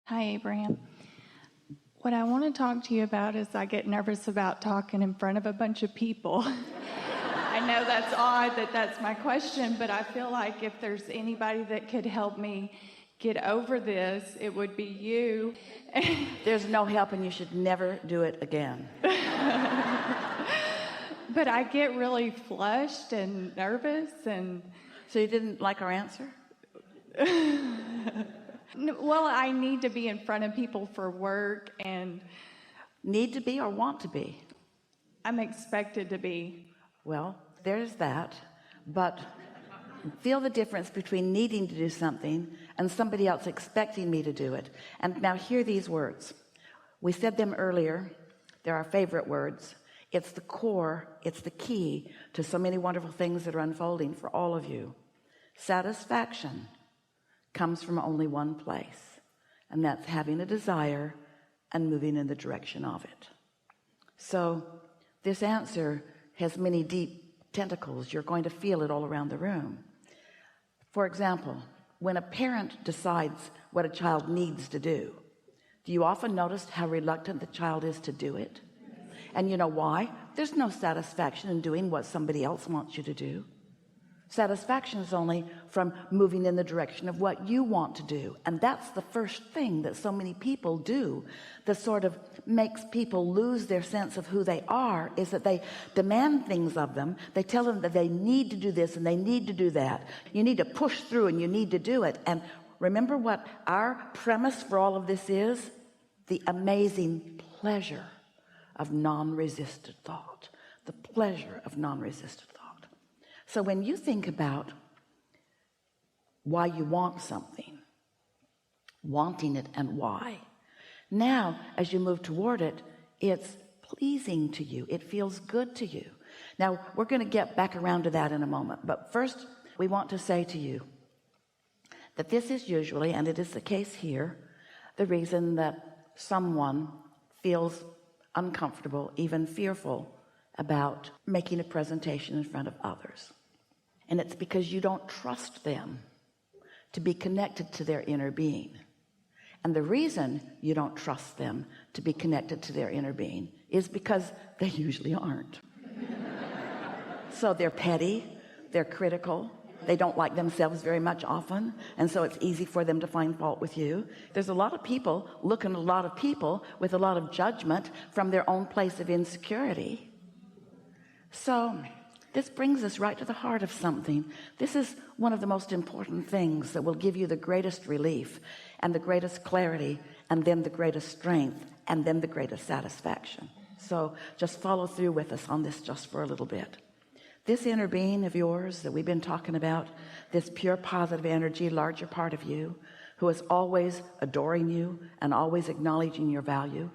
Hi, Abraham. What I want to talk to you about is I get nervous about talking in front of a bunch of people. I know that's odd that that's my question, but I feel like if there's anybody that could help me get over this, it would be you. There's no help, and you should never do it again. But I get really flushed and nervous. And so you didn't like our answer? Well, I need to be in front of people for work. And need to be or want to be? I'm expected to be. Well, there's that, but feel the difference between needing to do something and somebody else expecting me to do it. And now hear these words. We said them earlier. They're our favorite words. It's the core, it's the key to so many wonderful things that are unfolding for all of you. Satisfaction comes from only one place, and that's having a desire and moving in the direction of it. So this answer has many deep tentacles. You're going to feel it all around the room. For example, when a parent decides what a child needs to do you often notice how reluctant the child is to do it? And you know why? There's no satisfaction in doing what somebody else wants you to do. Satisfaction is only from moving in the direction of what you want to do. And that's the first thing that so many people do that sort of makes people lose their sense of who they are, is that they demand things of them. They tell them that they need to do this and they need to do that. You need to push through and you need to do it. And remember what our premise for all of this is? The amazing pleasure of non-resisted thought. The pleasure of non-resisted thought. So when you think about why you want something, wanting it and why, now as you move toward it, it's pleasing to you. It feels good to you. Now we're going to get back around to that in a moment. But first we want to say to you that this is usually, and it is the case here, the reason that someone feels uncomfortable, even fearful about making a presentation in front of others. And it's because you don't trust them to be connected to their inner being. And the reason you don't trust them to be connected to their inner being is because they usually aren't. So they're petty, they're critical, they don't like themselves very much often, and so it's easy for them to find fault with you. There's a lot of people looking at a lot of people with a lot of judgment from their own place of insecurity. So this brings us right to the heart of something. This is one of the most important things that will give you the greatest relief and the greatest clarity, and then the greatest strength, and then the greatest satisfaction. So just follow through with us on this just for a little bit. This inner being of yours that we've been talking about, this pure positive energy, larger part of you, who is always adoring you and always acknowledging your value,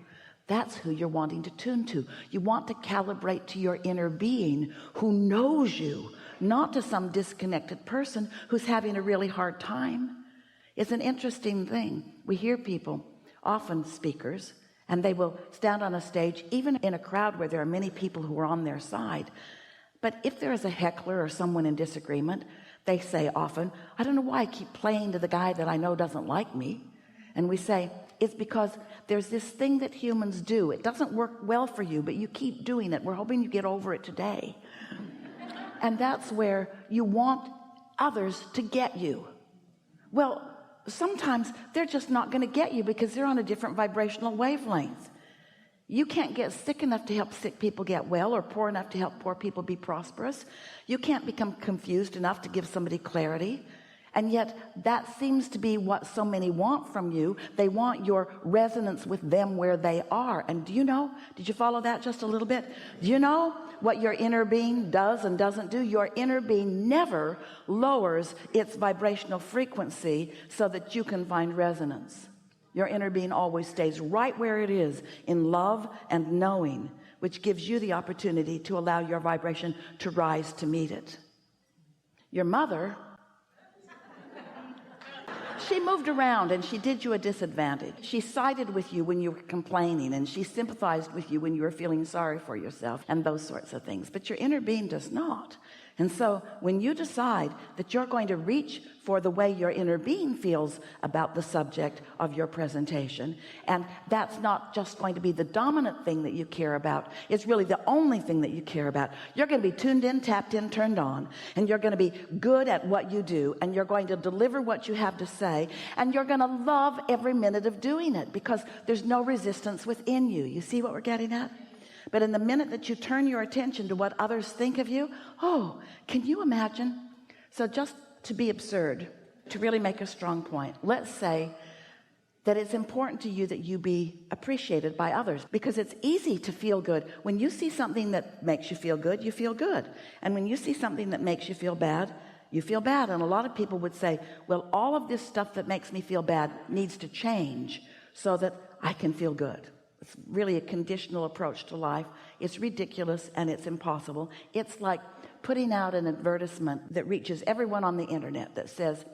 that's who you're wanting to tune to. You want to calibrate to your inner being who knows you, not to some disconnected person who's having a really hard time. It's an interesting thing. We hear people, often speakers, and they will stand on a stage, even in a crowd where there are many people who are on their side. But if there is a heckler or someone in disagreement, they say often, I don't know why I keep playing to the guy that I know doesn't like me. And we say, it's because there's this thing that humans do. It doesn't work well for you, but you keep doing it. We're hoping you get over it today. And that's where you want others to get you. Well, sometimes they're just not going to get you because they're on a different vibrational wavelength. You can't get sick enough to help sick people get well, or poor enough to help poor people be prosperous. You can't become confused enough to give somebody clarity. And yet that seems to be what so many want from you. They want your resonance with them where they are. And do you know, did you follow that just a little bit? Do you know what your inner being does and doesn't do? Your inner being never lowers its vibrational frequency so that you can find resonance. Your inner being always stays right where it is, in love and knowing, which gives you the opportunity to allow your vibration to rise to meet it. Your mother, she moved around and she did you a disadvantage. She sided with you when you were complaining, and she sympathized with you when you were feeling sorry for yourself and those sorts of things. But your inner being does not. And so when you decide that you're going to reach for the way your inner being feels about the subject of your presentation, and that's not just going to be the dominant thing that you care about, it's really the only thing that you care about. You're going to be tuned in, tapped in, turned on, and you're going to be good at what you do, and you're going to deliver what you have to say, and you're going to love every minute of doing it because there's no resistance within you. You see what we're getting at? But in the minute that you turn your attention to what others think of you, oh, can you imagine? So just to be absurd, to really make a strong point, let's say that it's important to you that you be appreciated by others, because it's easy to feel good. When you see something that makes you feel good, you feel good. And when you see something that makes you feel bad, you feel bad. And a lot of people would say, well, all of this stuff that makes me feel bad needs to change so that I can feel good. It's really a conditional approach to life. It's ridiculous and it's impossible. It's like putting out an advertisement that reaches everyone on the internet that says,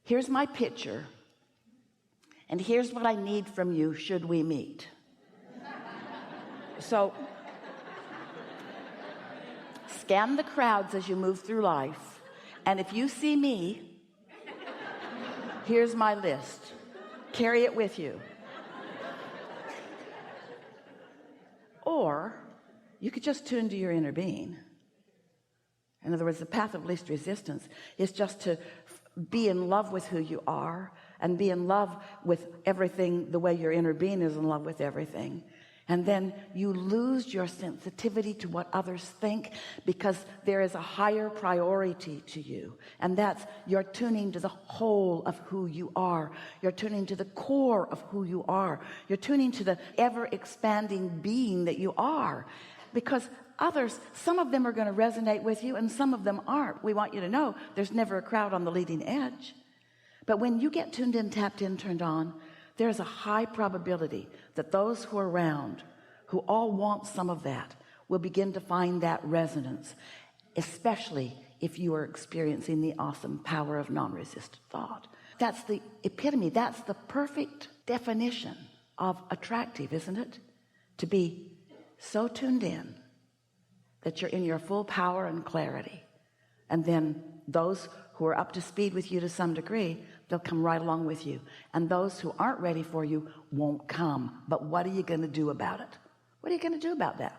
here's my picture and here's what I need from you should we meet. So scan the crowds as you move through life, and if you see me, here's my list. Carry it with you. Or you could just tune to your inner being. In other words, the path of least resistance is just to be in love with who you are and be in love with everything the way your inner being is in love with everything. And then you lose your sensitivity to what others think because there is a higher priority to you. And that's, you're tuning to the whole of who you are. You're tuning to the core of who you are. You're tuning to the ever-expanding being that you are. Because others, some of them are going to resonate with you and some of them aren't. We want you to know there's never a crowd on the leading edge. But when you get tuned in, tapped in, turned on, there's a high probability that those who are around, who all want some of that, will begin to find that resonance, especially if you are experiencing the awesome power of non-resistant thought. That's the epitome. That's the perfect definition of attractive, isn't it? To be so tuned in that you're in your full power and clarity. And then those who are up to speed with you to some degree, they'll come right along with you. And those who aren't ready for you won't come. But what are you going to do about it? What are you going to do about that?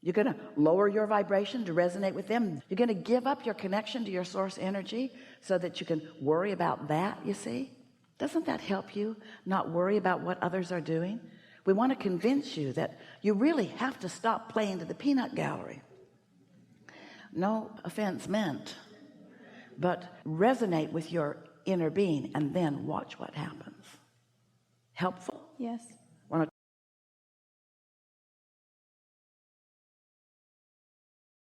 You're going to lower your vibration to resonate with them. You're going to give up your connection to your source energy so that you can worry about that, you see? Doesn't that help you not worry about what others are doing? We want to convince you that you really have to stop playing to the peanut gallery. No offense meant, but resonate with your inner being and then watch what happens. Helpful? Yes.